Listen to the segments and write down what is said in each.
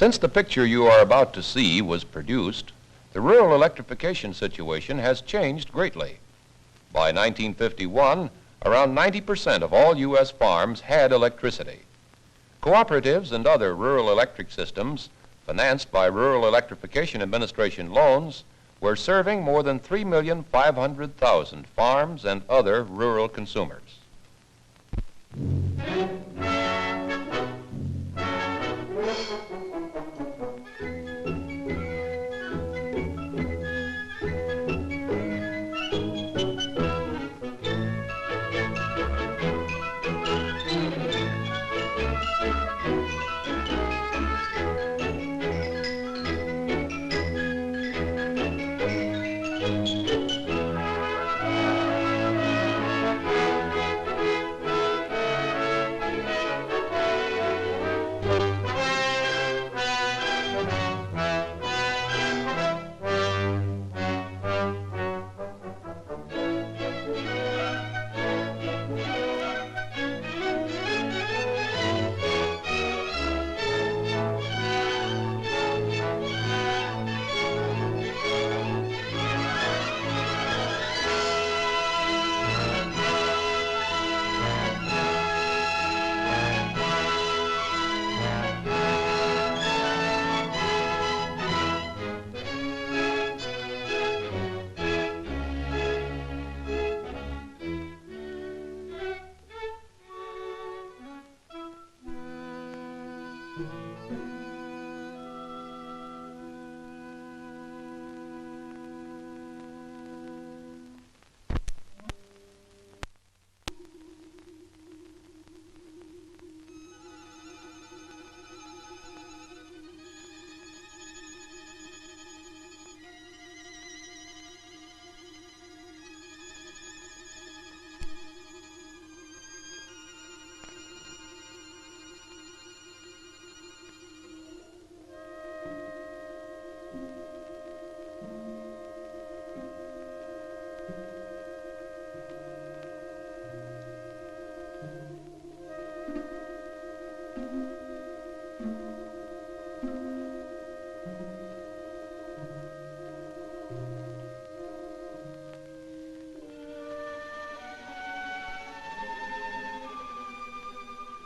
Since the picture you are about to see was produced, the rural electrification situation has changed greatly. By 1951, around 90% of all U.S. farms had electricity. Cooperatives and other rural electric systems, financed by Rural Electrification Administration loans, were serving more than 3,500,000 farms and other rural consumers.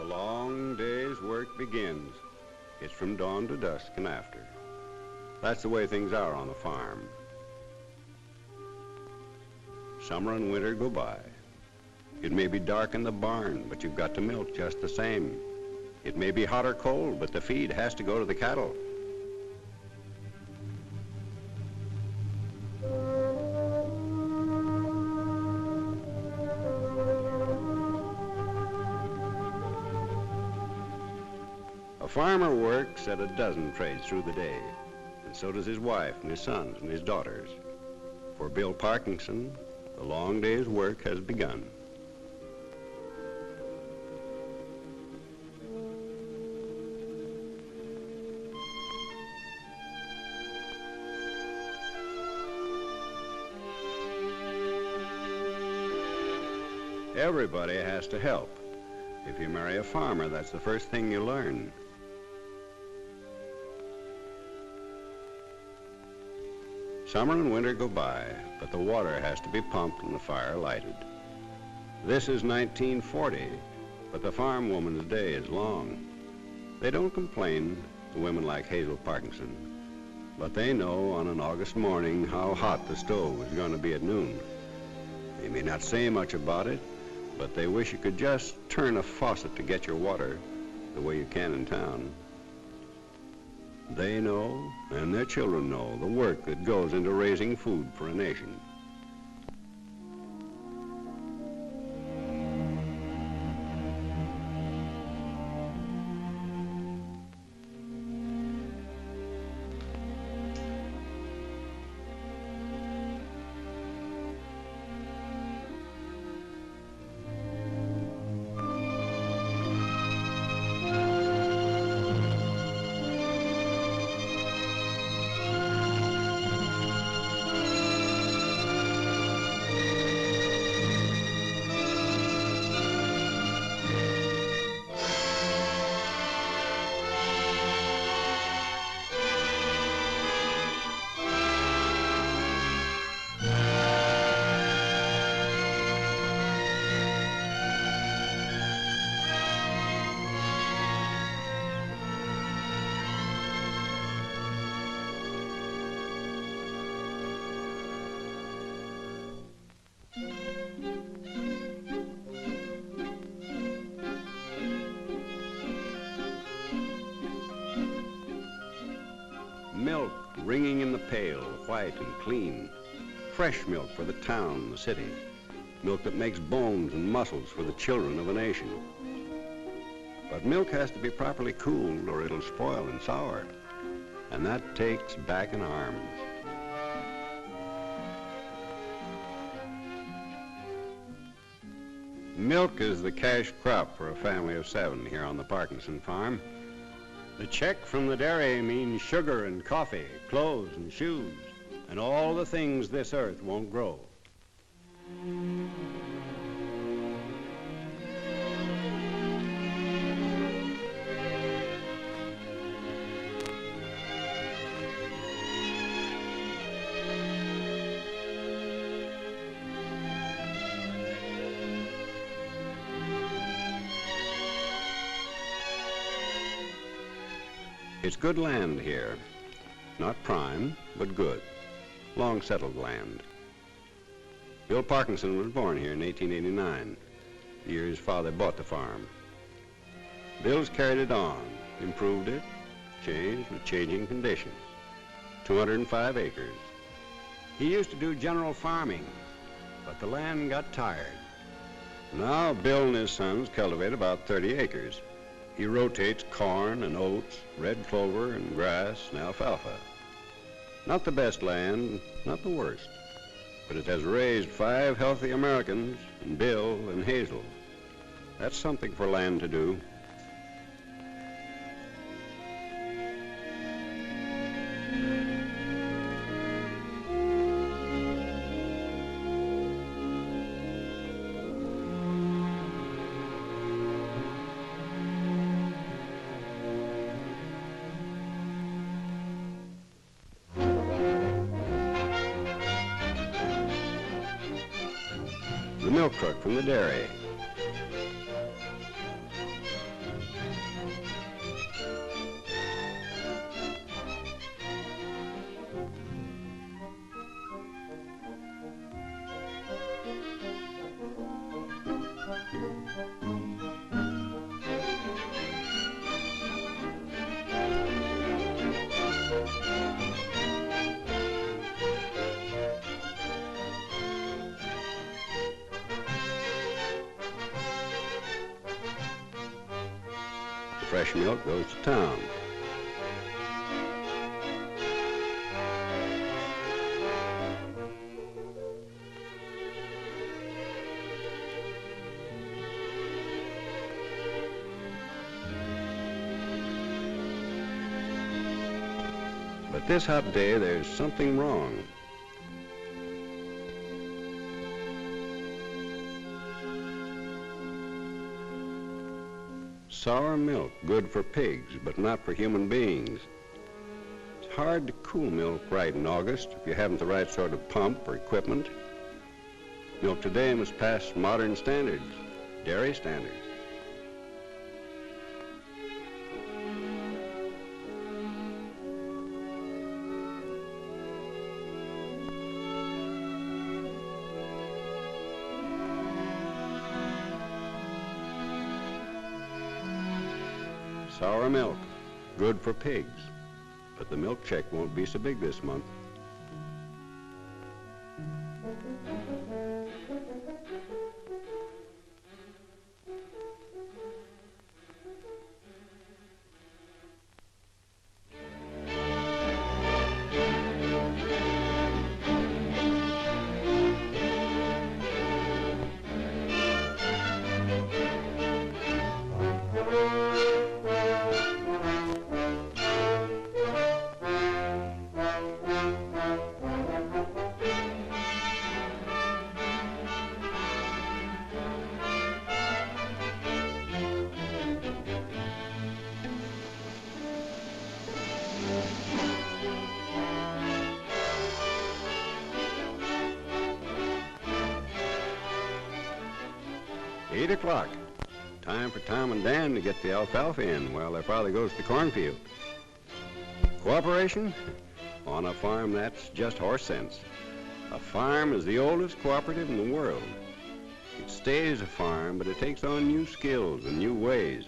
The long day's work begins. It's from dawn to dusk and after. That's the way things are on the farm. Summer and winter go by. It may be dark in the barn, but you've got to milk just the same. It may be hot or cold, but the feed has to go to the cattle. A farmer works at a dozen trades through the day, and so does his wife and his sons and his daughters. For Bill Parkinson, the long day's work has begun. Everybody has to help. If you marry a farmer, that's the first thing you learn. Summer and winter go by, but the water has to be pumped and the fire lighted. This is 1940, but the farm woman's day is long. They don't complain, the women like Hazel Parkinson, but they know on an August morning how hot the stove is going to be at noon. They may not say much about it, but they wish you could just turn a faucet to get your water the way you can in town. They know, and their children know, the work that goes into raising food for a nation. bringing in the pail, white and clean. Fresh milk for the town and the city. Milk that makes bones and muscles for the children of a nation. But milk has to be properly cooled or it'll spoil and sour. And that takes back and arms. Milk is the cash crop for a family of 7 here on the Parkinson farm. The check from the dairy means sugar and coffee, clothes and shoes, and all the things this earth won't grow. It's good land here. Not prime, but good. Long settled land. Bill Parkinson was born here in 1889, the year his father bought the farm. Bill's carried it on, improved it, changed with changing conditions. 205 acres. He used to do general farming, but the land got tired. Now Bill and his sons cultivate about 30 acres. He rotates corn and oats, red clover and grass and alfalfa. Not the best land, not the worst, but it has raised 5 healthy Americans and Bill and Hazel. That's something for land to do. The milk truck from the dairy. Fresh milk goes to town. But this hot day, there's something wrong. Sour milk, good for pigs, but not for human beings. It's hard to cool milk right in August if you haven't the right sort of pump or equipment. Milk today must pass modern standards, dairy standards. Sour milk, good for pigs, but the milk check won't be so big this month. Eight o'clock. Time for Tom and Dan to get the alfalfa in while their father goes to the cornfield. Cooperation? On a farm, that's just horse sense. A farm is the oldest cooperative in the world. It stays a farm, but it takes on new skills and new ways.